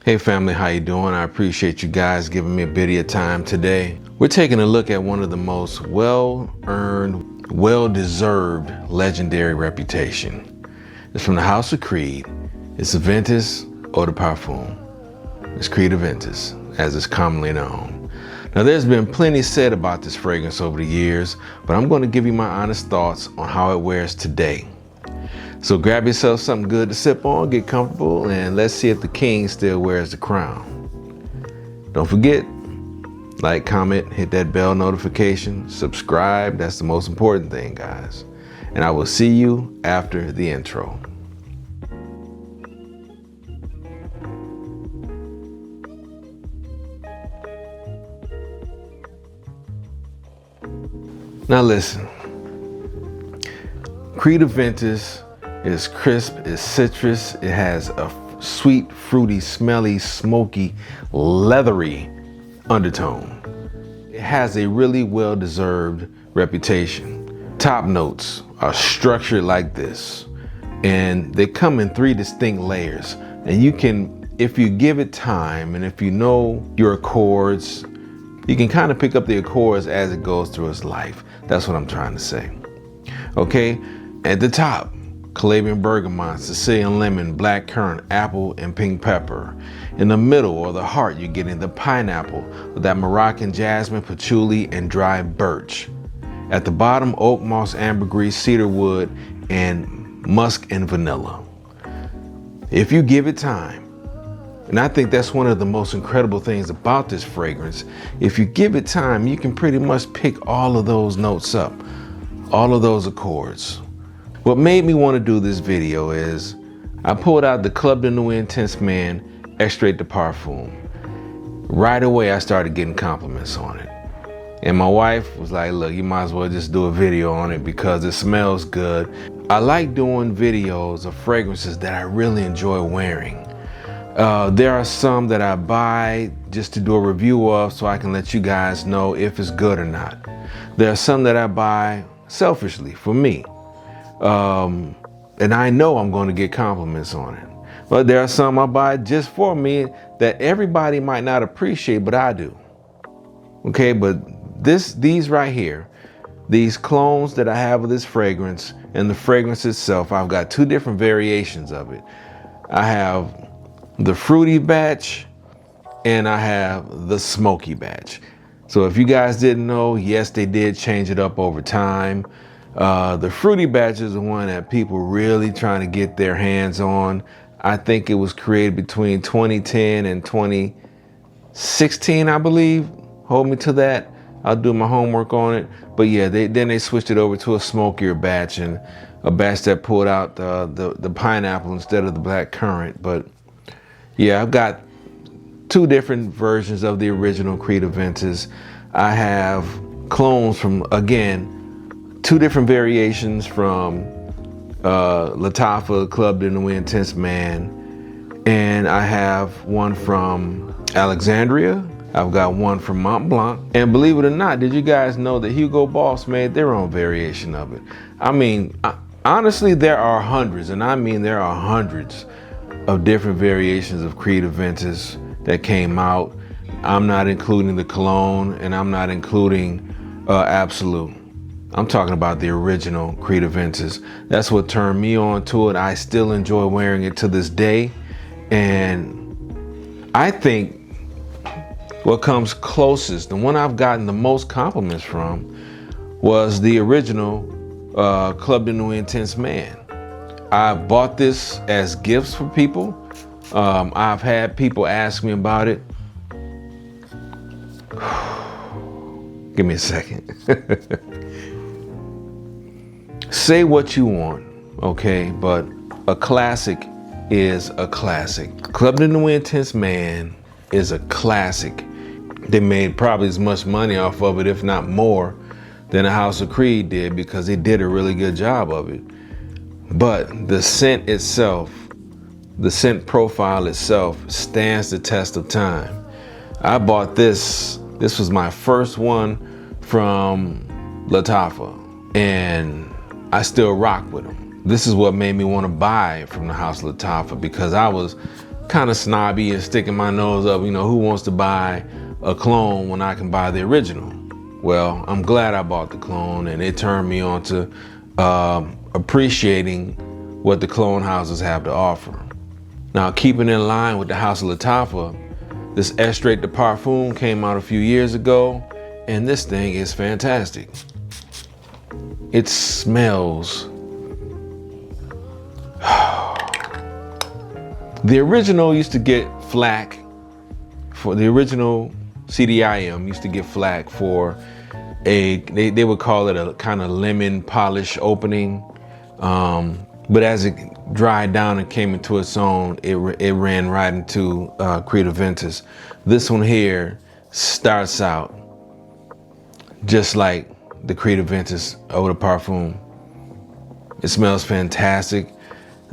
Hey family, how you doing? I appreciate you guys giving me a bit of your time today. We're taking a look at one of the most well-earned, well-deserved legendary reputation. It's from the house of Creed. It's Aventus Eau de Parfum. It's CREED AVENTUS, as it's commonly known. Now there's been plenty said about this fragrance over the years, but I'm going to give you my honest thoughts on how it wears today. So grab yourself something good to sip on, get comfortable, and let's see if the king still wears the crown. Don't forget, like, comment, hit that bell notification, subscribe. That's the most important thing, guys. And I will see you after the intro. Now listen, CREED AVENTUS is crisp, it's citrus, it has a sweet, fruity, smelly, smoky, leathery undertone. It has a really well-deserved reputation. Top notes are structured like this, and they come in 3 distinct layers. And you can, if you give it time and if you know your accords, you can kind of pick up the accords as it goes through its life. That's what I'm trying to say. Okay, at the top, Calabrian bergamot, Sicilian lemon, black currant, apple, and pink pepper. In the middle, or the heart, you're getting the pineapple with that Moroccan jasmine, patchouli, and dry birch. At the bottom, oak, moss, ambergris, cedarwood, and musk and vanilla. If you give it time, and I think that's one of the most incredible things about this fragrance, if you give it time, you can pretty much pick all of those notes up, all of those accords. What made me want to do this video is I pulled out the Club de Nuit Intense Man Extrait de Parfum. Right away, I started getting compliments on it. And my wife was like, look, you might as well just do a video on it because it smells good. I like doing videos of fragrances that I really enjoy wearing. There are some that I buy just to do a review of so I can let you guys know if it's good or not. There are some that I buy selfishly for me. And I know I'm going to get compliments on it. But there are some I buy just for me that everybody might not appreciate, but I do. Okay, but these right here, these clones that I have of this fragrance and the fragrance itself, I've got 2 different variations of it. I have the fruity batch and I have the smoky batch. So if you guys didn't know, yes, they did change it up over time. The fruity batch is the one that people really trying to get their hands on. I think it was created between 2010 and 2016, I believe. Hold me to that. I'll do my homework on it. But yeah, then they switched it over to a smokier batch, and a batch that pulled out the pineapple instead of the black currant. But yeah, I've got 2 different versions of the original CREED AVENTUS. I have clones from, again, 2 different variations from Lattafa Club de Nuit Intense Man, and I have one from Alexandria. I've got one from Mont Blanc, and believe it or not, did you guys know that Hugo Boss made their own variation of it? I mean, honestly, there are hundreds, and I mean there are hundreds of different variations of CREED AVENTUS that came out. I'm not including the Cologne, and I'm not including Absolute. I'm talking about the original CREED AVENTUS. That's what turned me on to it. I still enjoy wearing it to this day. And I think what comes closest, the one I've gotten the most compliments from, was the original Club de Nuit Intense Man. I bought this as gifts for people. I've had people ask me about it. Give me a second. Say what you want, okay? But a classic is a classic. Club de Nuit Intense Man is a classic. They made probably as much money off of it, if not more, than the House of Creed did, because they did a really good job of it. But the scent itself, the scent profile itself, stands the test of time. I bought this. This was my first one from Lattafa, and I still rock with them. This is what made me want to buy from the House Lattafa, because I was kind of snobby and sticking my nose up, you know, who wants to buy a clone when I can buy the original? Well, I'm glad I bought the clone, and it turned me on to appreciating what the clone houses have to offer. Now, keeping in line with the House of Lattafa, this Estrade de Parfum came out a few years ago, and this thing is fantastic. It smells. The original used to get flack for the original CDIM used to get flack for they would call it a kind of lemon polish opening. But as it dried down and came into its own, it ran right into CREED AVENTUS. This one here starts out just like the CREED AVENTUS Eau de Parfum. It smells fantastic.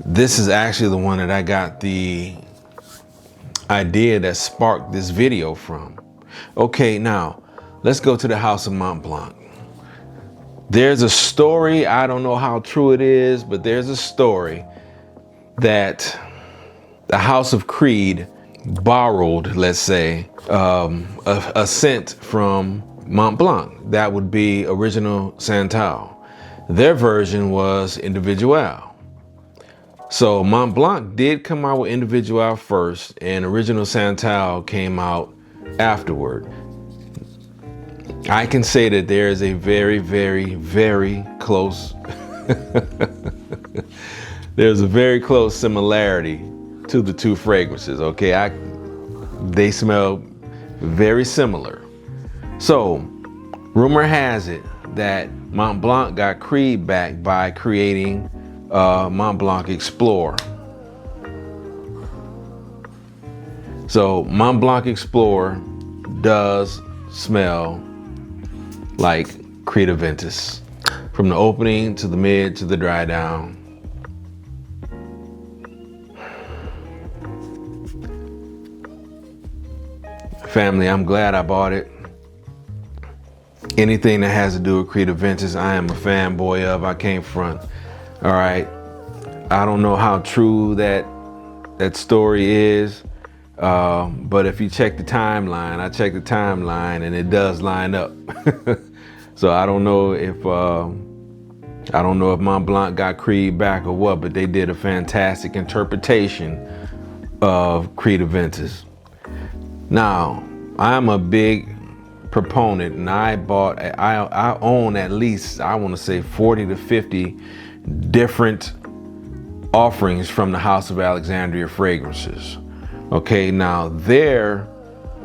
This is actually the one that I got the idea that sparked this video from. Okay, now let's go to the House of Mont Blanc. There's a story, I don't know how true it is, but there's a story that the House of Creed borrowed, let's say, a scent from Mont Blanc. That would be original Santal. Their version was Individual. So Mont Blanc did come out with Individual first, and original Santal came out afterward. I can say that there is a very, very, very close, there's a very close similarity to the two fragrances, okay? They smell very similar. So, rumor has it that Mont Blanc got Creed back by creating Mont Blanc Explorer. So Mont Blanc Explorer does smell like CREED AVENTUS, from the opening to the mid to the dry down. Family, I'm glad I bought it. Anything that has to do with CREED AVENTUS, I am a fanboy of. I can't front. All right. I don't know how true that story is, but if you check the timeline, I checked the timeline and it does line up. So I don't know if Mont Blanc got Creed back or what, but they did a fantastic interpretation of CREED AVENTUS. Now, I'm a big proponent, and I own at least, I want to say 40 to 50 different offerings from the House of Alexandria fragrances. Okay, now their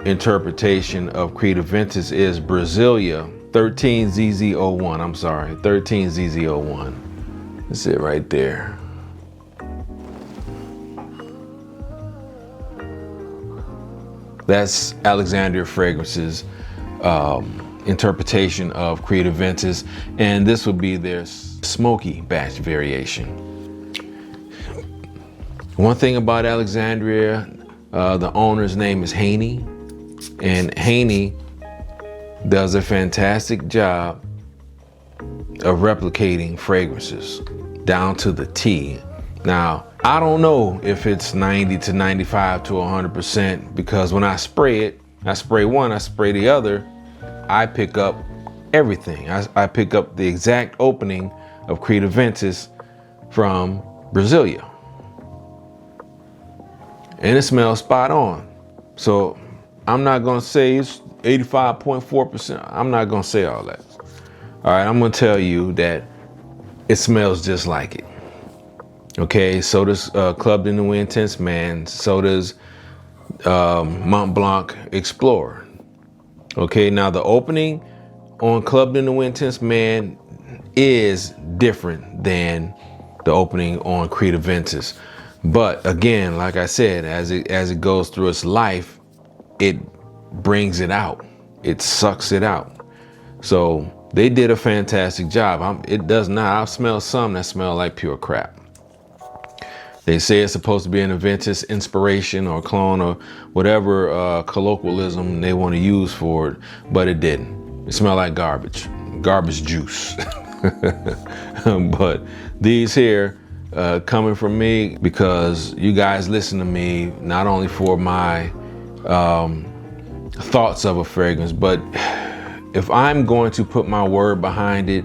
interpretation of CREED AVENTUS is Brasilia 13ZZ01. I'm sorry, 13ZZ01. That's it right there. That's Alexandria Fragrances interpretation of CREED AVENTUS, and this would be their smoky batch variation. One thing about Alexandria, the owner's name is Haney, and Haney does a fantastic job of replicating fragrances down to the T. Now, I don't know if it's 90 to 95 to 100%, because when I spray it, I spray one, I spray the other, I pick up everything. I pick up the exact opening of CREED AVENTUS from Brasilia. And it smells spot on. So I'm not gonna say it's 85.4%. I'm not gonna say all that. All right, I'm gonna tell you that it smells just like it. Okay, so does Clubbed in the Wind Intense Man, so does Mont Blanc Explorer. Okay, now the opening on Clubbed in the Wind Intense Man is different than the opening on CREED AVENTUS. But again, like I said, as it goes through its life, it brings it out. It sucks it out. So they did a fantastic job. It does not. I've smelled some that smell like pure crap. They say it's supposed to be an AVENTUS inspiration or clone or whatever colloquialism they want to use for it, but it didn't. It smelled like garbage juice. But these here, coming from me, because you guys listen to me not only for my thoughts of a fragrance, but if I'm going to put my word behind it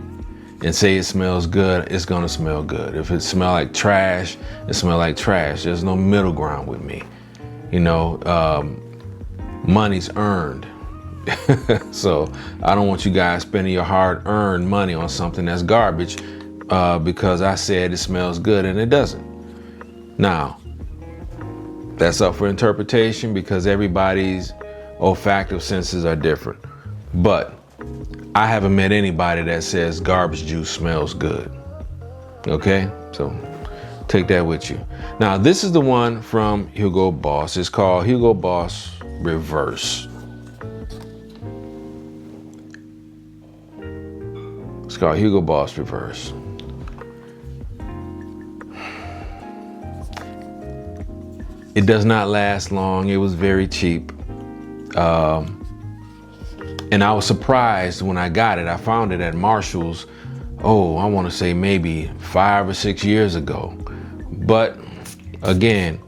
and say it smells good, it's gonna smell good. If it smells like trash, it smells like trash. There's no middle ground with me. You know, money's earned. So I don't want you guys spending your hard-earned money on something that's garbage because I said it smells good and it doesn't. Now, that's up for interpretation because everybody's olfactive senses are different. But I haven't met anybody that says garbage juice smells good. Okay, so take that with you. Now, this is the one from Hugo Boss. It's called Hugo Boss Reverse. It's called Hugo Boss Reverse. It does not last long. It was very cheap. And I was surprised when I got it. I found it at Marshall's, I want to say maybe 5 or 6 years ago. But again,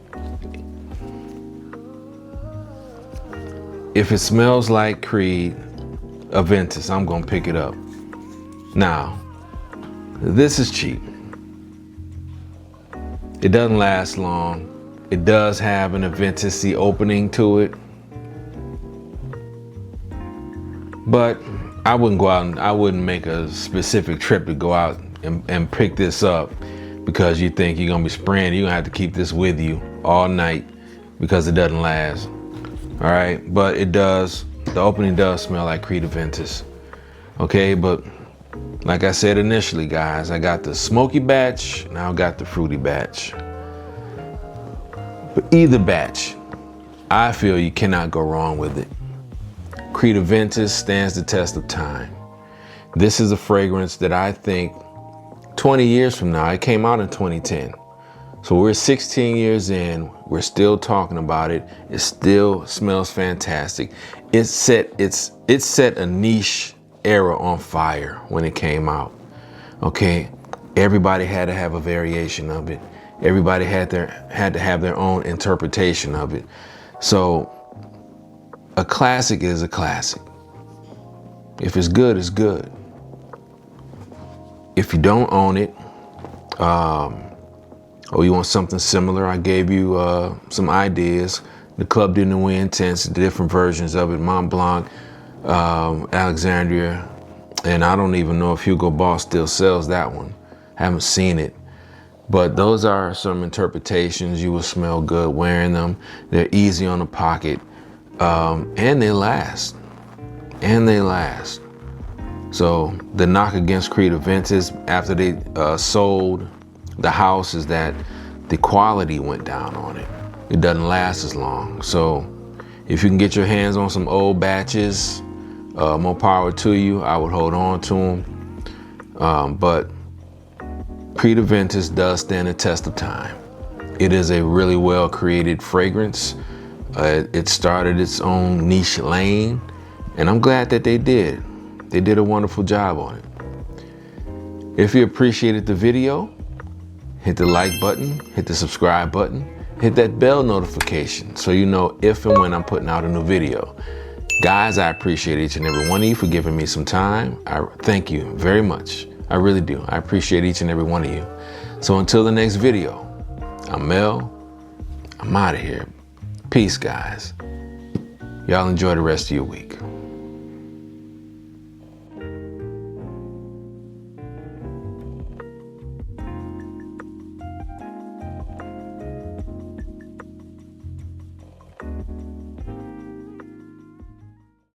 if it smells like CREED Aventus, I'm going to pick it up. Now, this is cheap. It doesn't last long. It does have an Aventus-y opening to it. But I wouldn't go out and I wouldn't make a specific trip to go out and pick this up because you think you're gonna be spraying. You're gonna have to keep this with you all night because it doesn't last. All right, but it does. The opening does smell like CREED Aventus. Okay, but like I said initially, guys, I got the smoky batch, now I got the fruity batch. But either batch, I feel you cannot go wrong with it. CREED Aventus stands the test of time. This is a fragrance that I think 20 years from now, it came out in 2010. So we're 16 years in, we're still talking about it. It still smells fantastic. It set a niche era on fire when it came out. Okay, everybody had to have a variation of it. Everybody had to have their own interpretation of it. So a classic is a classic. If it's good, it's good. If you don't own it, or you want something similar, I gave you some ideas. The Club de Nuit Intense, the different versions of it, Mont Blanc, Alexandria, and I don't even know if Hugo Boss still sells that one. Haven't seen it. But those are some interpretations. You will smell good wearing them. They're easy on the pocket. And they last. So the knock against CREED Aventus after they sold the house is that the quality went down on it. It doesn't last as long. So if you can get your hands on some old batches, more power to you. I would hold on to them. But CREED Aventus does stand the test of time. It is a really well created fragrance. It started its own niche lane, and I'm glad that they did. They did a wonderful job on it. If you appreciated the video, hit the like button, hit the subscribe button, hit that bell notification so you know if and when I'm putting out a new video. Guys, I appreciate each and every one of you for giving me some time. I thank you very much. I really do. I appreciate each and every one of you. So until the next video, I'm Mel. I'm out of here. Peace, guys. Y'all enjoy the rest of your week.